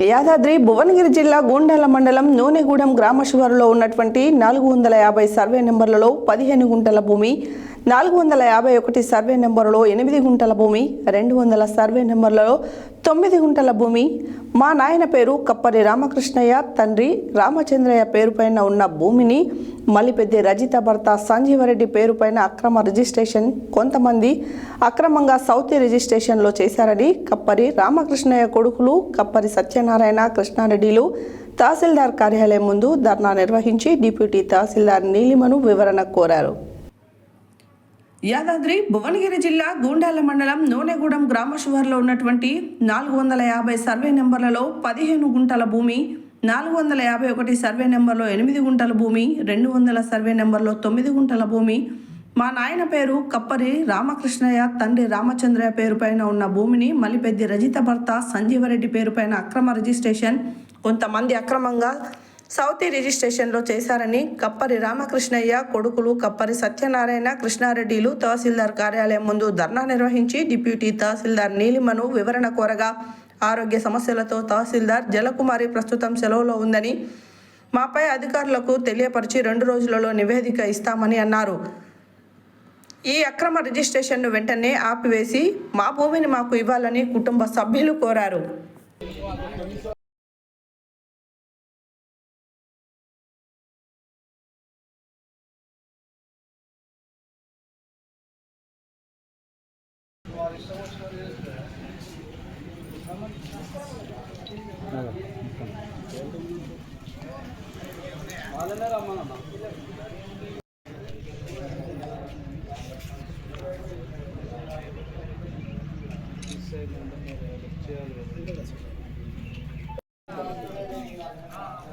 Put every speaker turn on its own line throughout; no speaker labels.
యాదాద్రి భువనగిరి జిల్లా గోండాల మండలం నూనెగూడెం గ్రామ శివారులో ఉన్నటువంటి 450 సర్వే నెంబర్లలో 15 గుంటల భూమి, 451 సర్వే నెంబర్లో 8 గుంటల భూమి, 200 సర్వే నెంబర్లలో 9 గుంటల భూమి మా నాయన పేరు కప్పరి రామకృష్ణయ్య తండ్రి రామచంద్రయ్య పేరుపైన ఉన్న భూమిని మలిపెద్ది రజిత భర్త సంజీవరెడ్డి పేరుపైన అక్రమ రిజిస్ట్రేషన్ కొంతమంది అక్రమంగా సౌతి రిజిస్ట్రేషన్లో చేశారని కప్పరి రామకృష్ణయ్య కొడుకులు కప్పరి సత్యనారాయణ కృష్ణారెడ్డిలు తహసీల్దార్ కార్యాలయం ముందు ధర్నా నిర్వహించి డిప్యూటీ తహసీల్దార్ నీలిమను వివరణ కోరారు. యాదాద్రి భువనగిరి జిల్లా గోండాల మండలం నూనెగూడెం గ్రామ శివారులో ఉన్నటువంటి 450 సర్వే నెంబర్లలో 15 గుంటల భూమి, 451 సర్వే నెంబర్లో 8 గుంటల భూమి, 200 సర్వే నెంబర్లో 9 గుంటల భూమి మా నాయన పేరు కప్పరి రామకృష్ణయ్య తండ్రి రామచంద్రయ్య పేరుపైన ఉన్న భూమిని మలిపెద్ది రజిత భర్త సంజీవరెడ్డి పేరుపైన అక్రమ రిజిస్ట్రేషన్ కొంతమంది అక్రమంగా సౌతి రిజిస్ట్రేషన్లో చేశారని కప్పరి రామకృష్ణయ్య కొడుకులు కప్పరి సత్యనారాయణ కృష్ణారెడ్డిలు తహసీల్దార్ కార్యాలయం ముందు ధర్నా నిర్వహించి డిప్యూటీ తహసీల్దార్ నీలిమను వివరణ కోరగా ఆరోగ్య సమస్యలతో తహసీల్దార్ జలకుమారి ప్రస్తుతం సెలవులో ఉందని మాపై అధికారులకు తెలియపరిచి 2 రోజులలో నివేదిక ఇస్తామని అన్నారు. ఈ అక్రమ రిజిస్ట్రేషన్ను వెంటనే ఆపివేసి మా భూమిని మాకు ఇవ్వాలని కుటుంబ సభ్యులు కోరారు.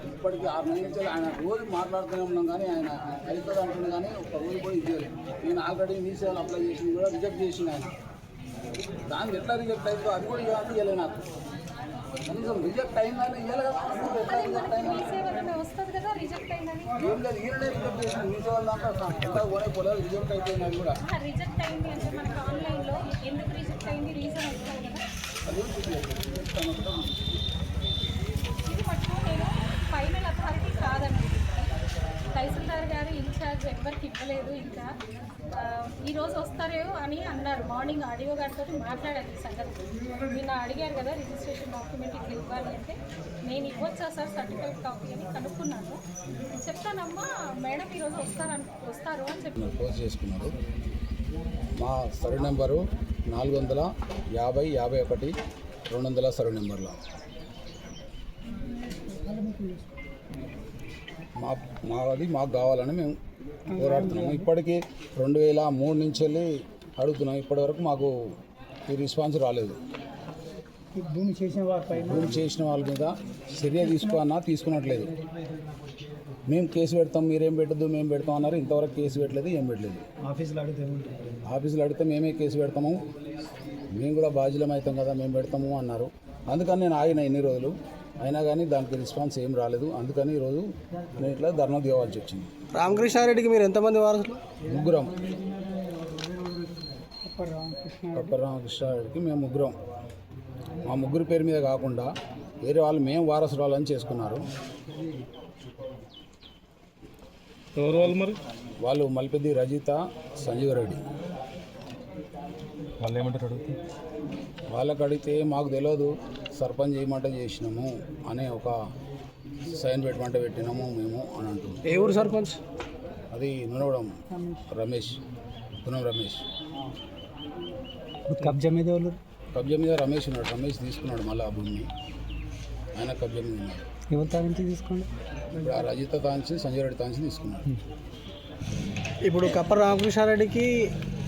ఇప్పటికి 6 నెలల నుంచి ఆయన రోజు మాట్లాడుతూనే ఉన్నాం, కానీ ఆయన అవుతుంది అంటున్నాం, కానీ ఒక రోజు కూడా ఇవ్వలేదు. నేను ఆల్రెడీ మీ సేవలు అప్లై చేసి కూడా రిజెక్ట్ చేసిన ఆయన. దానికి ఎట్లా రిజెక్ట్ అయిందో అది కూడా ఇవ్వలేదు. నాకు కనీసం రిజెక్ట్ అయిందని ఇవ్వలేదు. ఎట్లా రిజెక్ట్ అయిందని ఏం లేదు, ఈయననే రిజెక్ట్ చేసిన మీ సేవలు దాంట్లో ఎట్లా కూడా పోలేదు. రిజెక్ట్ అయిపోయింది అది కూడా.
ఫైనల్ అథారిటీ కాదండి. తహసీల్దార్ గారు ఇన్ఛార్జ్ ఎవరికి ఇవ్వలేదు. ఇంకా ఈరోజు వస్తారో అని అన్నారు. మార్నింగ్ ఆడియో గారితో మాట్లాడారు ఈ సంగతి. నిన్న అడిగారు కదా రిజిస్ట్రేషన్ డాక్యుమెంట్ ఇట్లా ఇవ్వాలి అంటే, నేను ఇవ్వచ్చా సార్ సర్టిఫికేట్ కాపీ అని కనుక్కున్నాను. చెప్తానమ్మా మేడం ఈరోజు వస్తారు అని చెప్పి
పోస్ట్ చేసుకున్నారు. మా సర్వే నెంబరు 450, 51, 200 సర్వే నెంబర్లో మాకు కావాలని మేము పోరాడుతున్నాము. ఇప్పటికీ 2003 నుంచి వెళ్ళి అడుగుతున్నాం. ఇప్పటి వరకు మాకు ఈ రెస్పాన్స్ రాలేదు. భూమి చేసిన వాళ్ళ మీద చర్య తీసుకున్నట్లేదు. మేము కేసు పెడతాం, మీరేం పెట్టద్దు, మేము పెడతాం అన్నారు. ఇంతవరకు కేసు పెట్టలేదు, ఏం పెట్టలేదు. ఆఫీసులో అడిగితే మేమే కేసు పెడతాము, మేము కూడా బాధ్యులం అవుతాం కదా, మేము పెడతాము అన్నారు. అందుకని నేను ఆగిన ఎన్ని రోజులు అయినా కానీ దానికి రెస్పాన్స్ ఏం రాలేదు. అందుకని ఈరోజు నేను ఇట్లా ధర్నా దిగవలసి వచ్చింది.
రామకృష్ణారెడ్డికి మీరు ఎంతమంది వారసులు?
ముగ్గురం. కప్పరి రామకృష్ణారెడ్డికి మేము ముగ్గురం. మా ముగ్గురు పేరు మీద కాకుండా వేరే వాళ్ళు మేము వారసురాలని చేసుకున్నారు.
ఎవరు వాళ్ళు? మరి
వాళ్ళు మలిపెద్ది రజిత సంజీవరెడ్డి.
వాళ్ళు ఏమంటారు?
వాళ్ళకి అడిగితే మాకు తెలియదు, సర్పంచ్ చేయమంటే చేసినాము అనే ఒక సైన్ పెట్టమంటే పెట్టినాము మేము అని అంటున్నాం.
ఏ ఊరు సర్పంచ్?
అది నూనెగూడెం రమేష్.
కబ్జా మీద
రమేష్ ఉన్నాడు. రమేష్ తీసుకున్నాడు మళ్ళీ ఆ భూమిని. ఆయన కబ్జా మీద ఉన్నాడు.
ఎవరి తాంచి తీసుకోండి?
ఇప్పుడు ఆ రజిత తాంచి సంజయరెడ్డి తాంచి తీసుకున్నాడు.
ఇప్పుడు కప్పరి రామకృష్ణారెడ్డికి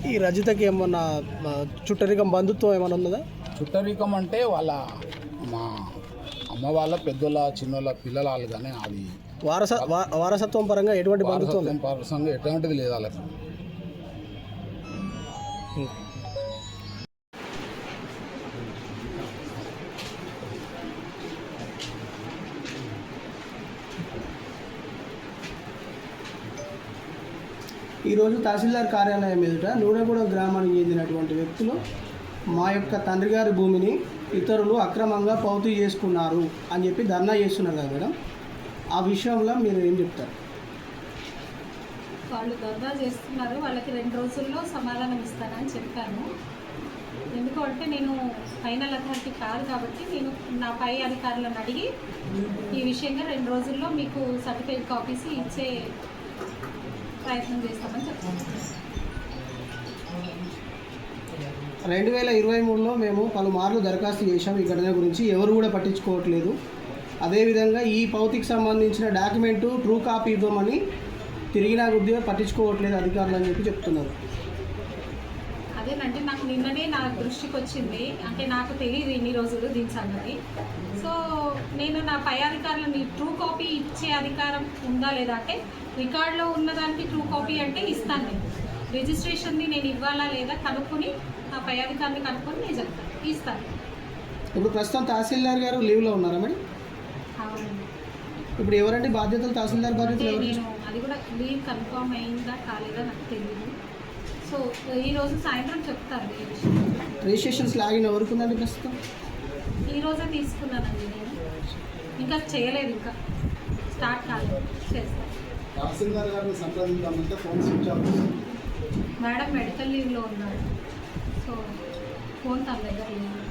ఈ రజితకి ఏమన్నా చుట్టరికం బంధుత్వం ఏమైనా ఉన్నదా?
చుట్టరికం అంటే వాళ్ళ మా అమ్మ వాళ్ళ పెద్దోళ్ళ చిన్నోళ్ళ పిల్లల వాళ్ళు, కానీ అది
వారసత్వం పరంగా ఎటువంటి బంధుత్వం
పరంగా ఎటువంటిది లేదు వాళ్ళకి.
ఈరోజు తహసీల్దార్ కార్యాలయం ఎదుట నూనెగూడెం గ్రామానికి చెందినటువంటి వ్యక్తులు మా యొక్క తండ్రి గారి భూమిని ఇతరులు అక్రమంగా పౌతీ చేసుకున్నారు అని చెప్పి ధర్నా చేస్తున్నారు కదా మేడం, ఆ విషయంలో మీరు ఏం చెప్తారు?
వాళ్ళు ధర్నా చేస్తున్నారు, వాళ్ళకి 2 రోజుల్లో సమాధానం ఇస్తానని చెప్పాను. ఎందుకంటే నేను ఫైనల్ అథారిటీ కాదు కాబట్టి నేను నా పై అధికారులను అడిగి ఈ విషయంగా 2 రోజుల్లో మీకు సర్టిఫికేట్ కాపీస్ ఇచ్చే ప్రయత్నం చేస్తామని చెప్తాను.
2023లో మేము పలుమార్లు దరఖాస్తు చేశాం ఈ ఘటన గురించి, ఎవరు కూడా పట్టించుకోవట్లేదు. అదేవిధంగా ఈ పౌతికి సంబంధించిన డాక్యుమెంటు ట్రూ కాపీ ఇవ్వమని తిరిగినా కొద్దిగా పట్టించుకోవట్లేదు అధికారులు అని చెప్పి చెప్తున్నారు.
అదేనంటే నాకు నిన్ననే నా దృష్టికి వచ్చింది, అంటే నాకు తెలియదు ఇన్ని రోజులు దీని సంగతి. సో నేను నా పై అధికారులను ట్రూ కాపీ ఇచ్చే అధికారం ఉందా లేదా అంటే రికార్డులో ఉన్నదానికి ట్రూ కాపీ అంటే ఇస్తాను. నేను రిజిస్ట్రేషన్ని నేను ఇవ్వాలా లేదా కనుక్కొని నా పై అధికారిని కనుక్కొని నేను చెప్తాను, ఇస్తాను.
ఇప్పుడు ప్రస్తుతం తహసీల్దార్ గారు లీవ్లో ఉన్నారా మేడం?
అవునండి.
ఇప్పుడు ఎవరంటే బాధ్యతలు, తహసీల్దార్
అంటే
బాధ్యతలు ఎవరు?
నేను అది కూడా లీవ్ కన్ఫర్మ్ అయిందా కాలేదా నాకు తెలియదు. సో ఈరోజు సాయంత్రం చెప్తాను ఈ విషయం.
రిజిస్ట్రేషన్స్ లాగిన్ ఎవరికి ఉందండి ప్రస్తుతం?
ఈరోజే తీసుకున్నానండి నేను, ఇంకా చేయలేదు, ఇంకా స్టార్ట్ కాలేదు, చేస్తాను.
తహసీల్దార్ గారిని సంప్రదించామంటే phone switch off.
Madam medical లీవ్లో ఉన్నారు, సో ఫోన్ తన దగ్గర లేదు.